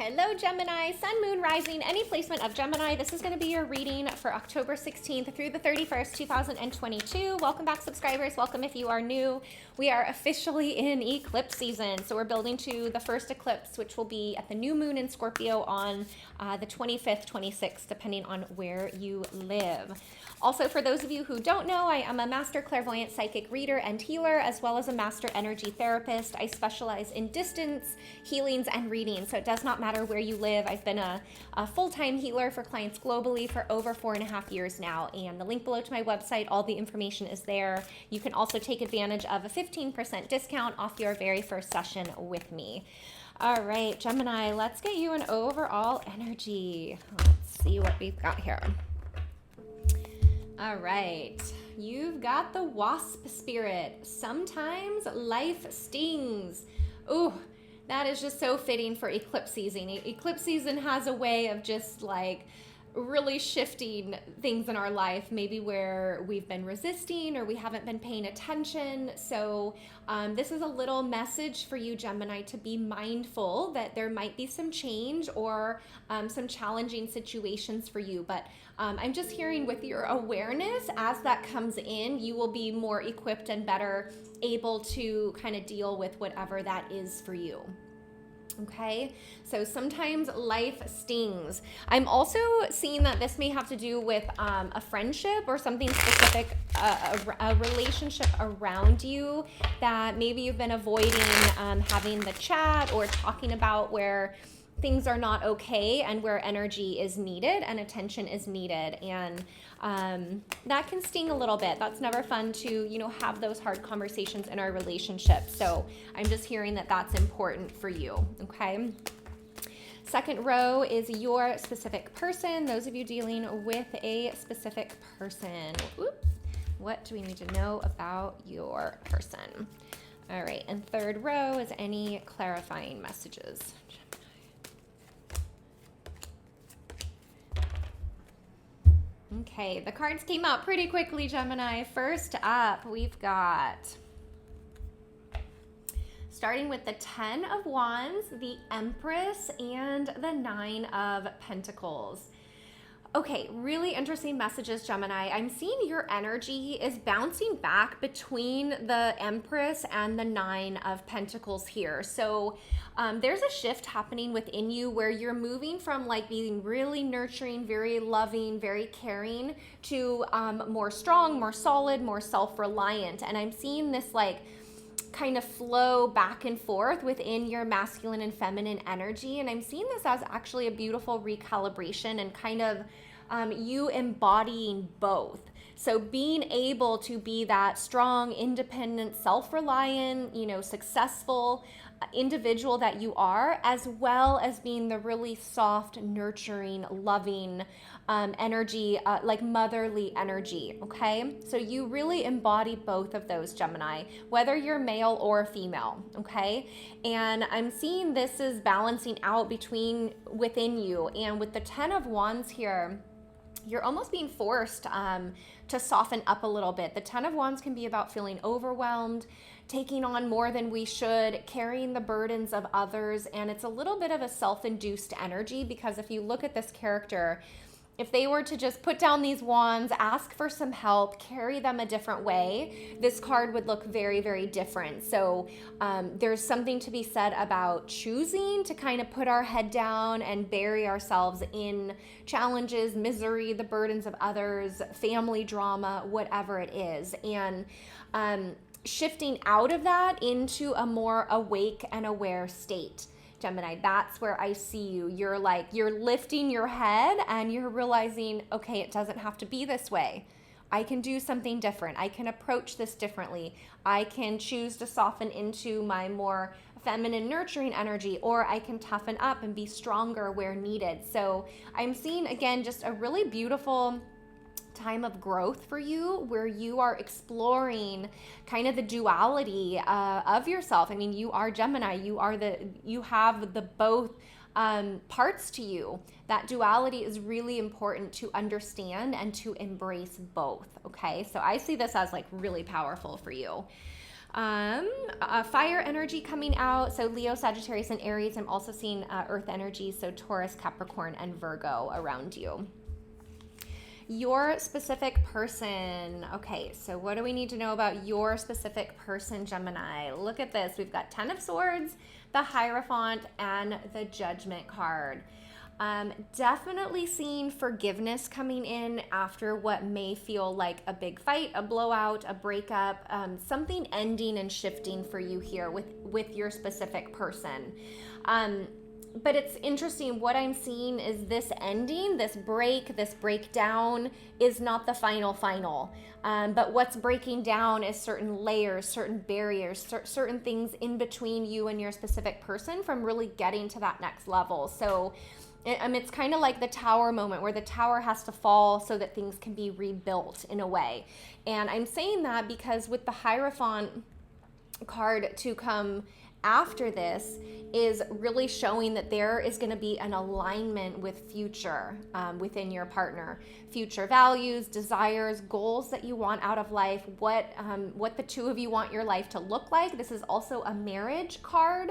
Hello Gemini, Sun, Moon, Rising, any placement of Gemini. This is going to be your reading for October 16th through the 31st, 2022. Welcome back, subscribers. Welcome if you are new. We are officially in eclipse season. So we're building to the first eclipse, which will be at the new moon in Scorpio on the 25th, 26th, depending on where you live. Also, for those of you who don't know, I am a master clairvoyant psychic reader and healer, as well as a master energy therapist. I specialize in distance healings and readings, so it does not matter where you live. I've been a full-time healer for clients globally for over 4.5 years now, and the link below to my website, all the information is there. You can also take advantage of a 15% discount off your very first session with me. All right, Gemini, let's get you an overall energy. Let's see what we've got here. All right, you've got the wasp spirit. Sometimes life stings. Ooh, that is just so fitting for eclipse season. Eclipse season has a way of just like really shifting things in our life, maybe where we've been resisting or we haven't been paying attention. So this is a little message for you, Gemini, to be mindful that there might be some change or some challenging situations for you. But I'm just hearing with your awareness, as that comes in, you will be more equipped and better able to kind of deal with whatever that is for you. Okay, so sometimes life stings. I'm also seeing that this may have to do with a friendship or something specific, a relationship around you that maybe you've been avoiding having the chat or talking about, where things are not okay and where energy is needed and attention is needed. And that can sting a little bit. That's never fun to, have those hard conversations in our relationship. So I'm just hearing that that's important for you, okay? Second row is your specific person. Those of you dealing with a specific person. Oops. What do we need to know about your person? All right, and third row is any clarifying messages. Okay, the cards came out pretty quickly, Gemini. First up, we've got, starting with the 10 of Wands, the Empress, and the 9 of Pentacles. Okay, really interesting messages, Gemini. I'm seeing your energy is bouncing back between the Empress and the 9 of Pentacles here. So there's a shift happening within you where you're moving from like being really nurturing, very loving, very caring to more strong, more solid, more self-reliant. And I'm seeing this like kind of flow back and forth within your masculine and feminine energy. And I'm seeing this as actually a beautiful recalibration and kind of you embodying both. So being able to be that strong, independent, self-reliant, successful individual that you are, as well as being the really soft, nurturing, loving energy, like motherly energy, okay? So you really embody both of those, Gemini, whether you're male or female, okay? And I'm seeing this is balancing out within you. And with the 10 of Wands here, you're almost being forced to soften up a little bit. The 10 of Wands can be about feeling overwhelmed, taking on more than we should, carrying the burdens of others, and it's a little bit of a self-induced energy, because if you look at this character, if they were to just put down these wands, ask for some help, carry them a different way, this card would look very, very different. So there's something to be said about choosing to kind of put our head down and bury ourselves in challenges, misery, the burdens of others, family drama, whatever it is. And shifting out of that into a more awake and aware state. Gemini, that's where I see you. You're lifting your head and you're realizing, okay, it doesn't have to be this way. I can do something different. I can approach this differently. I can choose to soften into my more feminine, nurturing energy, or I can toughen up and be stronger where needed. So I'm seeing, again, just a really beautiful time of growth for you, where you are exploring kind of the duality of yourself. I mean, you are Gemini, you have the both parts to you. That duality is really important to understand and to embrace both. Okay, so I see this as like really powerful for you. Fire energy coming out. So Leo, Sagittarius, and Aries. I'm also seeing earth energy. So Taurus, Capricorn, and Virgo around you. Your specific person. Okay, so what do we need to know about your specific person, Gemini? Look at this. We've got 10 of Swords, the Hierophant, and the Judgment card. Definitely seeing forgiveness coming in after what may feel like a big fight, a blowout, a breakup, something ending and shifting for you here with your specific person. But it's interesting, what I'm seeing is this ending, this breakdown is not the final. But what's breaking down is certain layers, certain barriers, certain things in between you and your specific person from really getting to that next level. So it's kind of like the tower moment where the tower has to fall so that things can be rebuilt in a way. And I'm saying that because with the Hierophant card to come after this is really showing that there is going to be an alignment with future within your partner, future values, desires, goals that you want out of life, what the two of you want your life to look like. This is also a marriage card,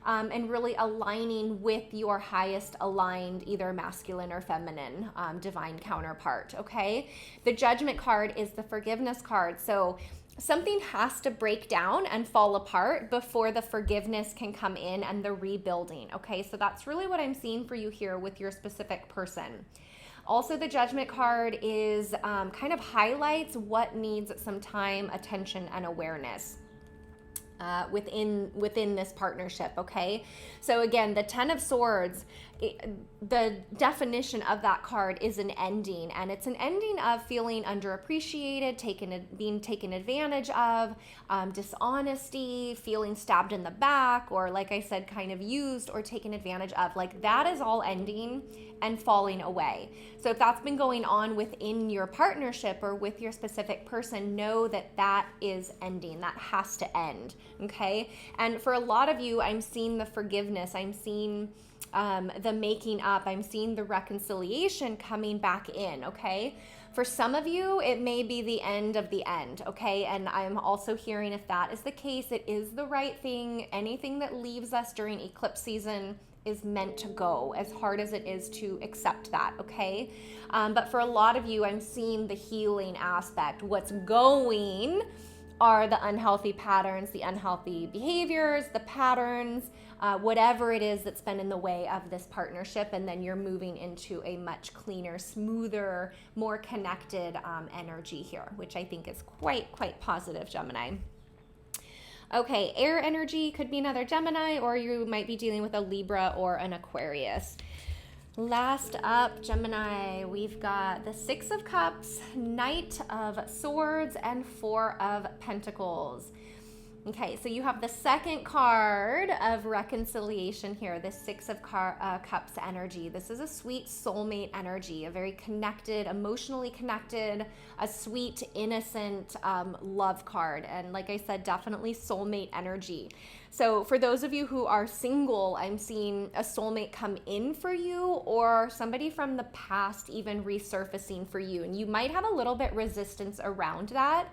and really aligning with your highest aligned, either masculine or feminine, divine counterpart. Okay, the Judgment card is the forgiveness card. So something has to break down and fall apart before the forgiveness can come in and the rebuilding. Okay, so that's really what I'm seeing for you here with your specific person. Also, the Judgment card is kind of highlights what needs some time, attention, and awareness within this partnership. Okay, so again, the 10 of Swords, the definition of that card is an ending, and it's an ending of feeling underappreciated, being taken advantage of, dishonesty, feeling stabbed in the back, or like I said, kind of used or taken advantage of. Like that is all ending and falling away. So if that's been going on within your partnership or with your specific person, know that that is ending. That has to end. Okay, and for a lot of you, I'm seeing the forgiveness. I'm seeing the making up. I'm seeing the reconciliation coming back in. Okay, for some of you, it may be the end of the end. Okay, and I'm also hearing, if that is the case, it is the right thing. Anything that leaves us during eclipse season is meant to go, as hard as it is to accept that. Okay, but for a lot of you, I'm seeing the healing aspect. What's going are the unhealthy patterns, the unhealthy behaviors, the patterns, whatever it is that's been in the way of this partnership, and then you're moving into a much cleaner, smoother, more connected energy here, which I think is quite positive, Gemini. Okay, air energy could be another Gemini, or you might be dealing with a Libra or an Aquarius. Last up, Gemini, we've got the 6 of Cups, Knight of Swords, and 4 of Pentacles. Okay, so you have the second card of reconciliation here, the 6 of Cups energy. This is a sweet soulmate energy, a very connected, emotionally connected, a sweet, innocent love card. And like I said, definitely soulmate energy. So for those of you who are single, I'm seeing a soulmate come in for you, or somebody from the past even resurfacing for you. And you might have a little bit resistance around that,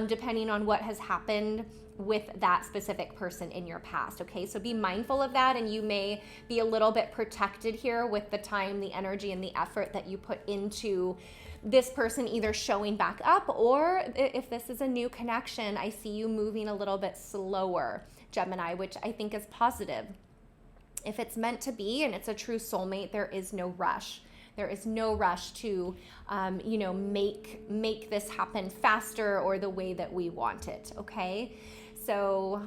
depending on what has happened with that specific person in your past. Okay, so be mindful of that, and you may be a little bit protected here with the time, the energy, and the effort that you put into this person either showing back up, or if this is a new connection, I see you moving a little bit slower, Gemini, which I think is positive. If it's meant to be and it's a true soulmate, there is no rush. There is no rush to, make this happen faster or the way that we want it. Okay. So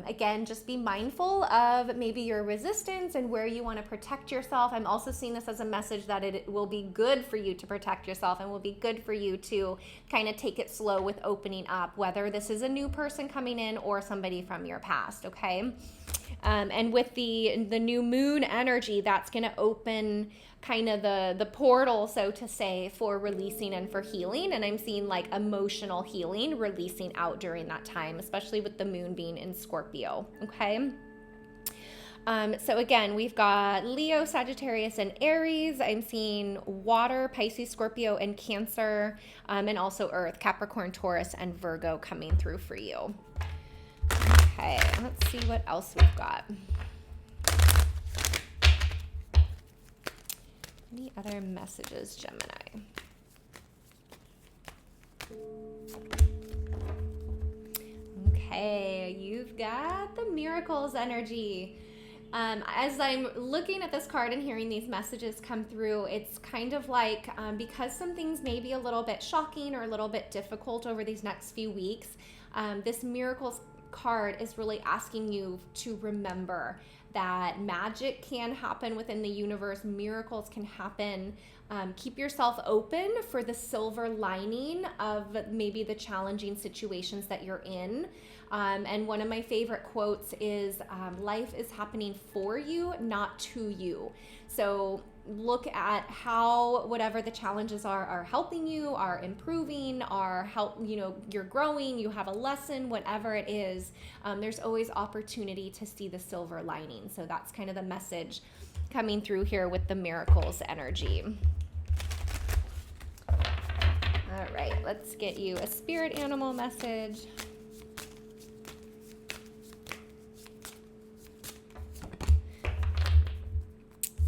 again, just be mindful of maybe your resistance and where you want to protect yourself. I'm also seeing this as a message that it will be good for you to protect yourself, and will be good for you to kind of take it slow with opening up, whether this is a new person coming in or somebody from your past. Okay. And with the new moon energy, that's going to open kind of the portal, so to say, for releasing and for healing. And I'm seeing like emotional healing releasing out during that time, especially with the moon being in Scorpio. Okay. So again, we've got Leo, Sagittarius, and Aries. I'm seeing water, Pisces, Scorpio, and Cancer, and also Earth, Capricorn, Taurus, and Virgo coming through for you. Okay, let's see what else we've got. Any other messages, Gemini? Okay, you've got the miracles energy. As I'm looking at this card and hearing these messages come through, it's kind of like because some things may be a little bit shocking or a little bit difficult over these next few weeks, this miracles card is really asking you to remember that magic can happen within the universe. Miracles can happen. Keep yourself open for the silver lining of maybe the challenging situations that you're in. And one of my favorite quotes is, life is happening for you, not to you. So look at how whatever the challenges are helping you, are improving, you're growing, you have a lesson, whatever it is, there's always opportunity to see the silver lining. So that's kind of the message coming through here with the miracles energy. All right, let's get you a spirit animal message.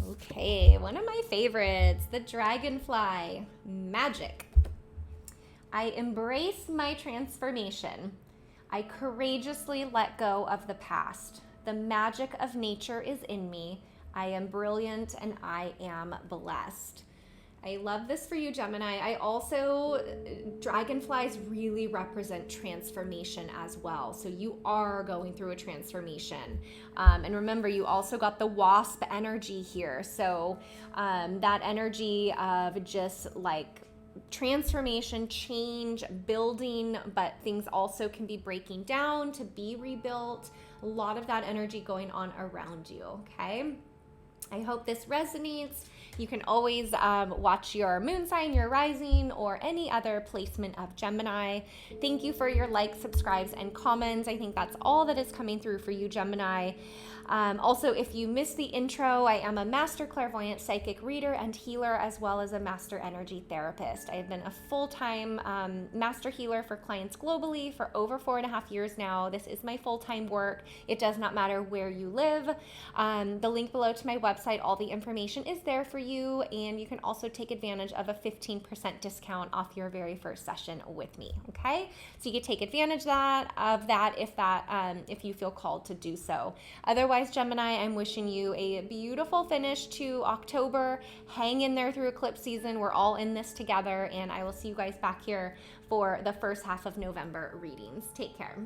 Okay, one of my favorites, the dragonfly, magic. I embrace my transformation. I courageously let go of the past. The magic of nature is in me. I am brilliant and I am blessed. I love this for you, Gemini. I also, dragonflies really represent transformation as well. So you are going through a transformation. And remember, you also got the wasp energy here. So that energy of just like transformation, change, building, but things also can be breaking down to be rebuilt. A lot of that energy going on around you, okay? I hope this resonates. You can always watch your moon sign, your rising, or any other placement of Gemini. Thank you for your likes, subscribes, and comments. I think that's all that is coming through for you, Gemini. Also, if you missed the intro, I am a master clairvoyant psychic reader and healer, as well as a master energy therapist. I have been a full-time master healer for clients globally for over 4.5 years now. This is my full-time work. It does not matter where you live. The link below to my website, all the information is there for you, and you can also take advantage of a 15% discount off your very first session with me, okay? So you can take advantage of that if you feel called to do so. Otherwise, Gemini, I'm wishing you a beautiful finish to October. Hang in there through eclipse season. We're all in this together, and I will see you guys back here for the first half of November readings. Take care.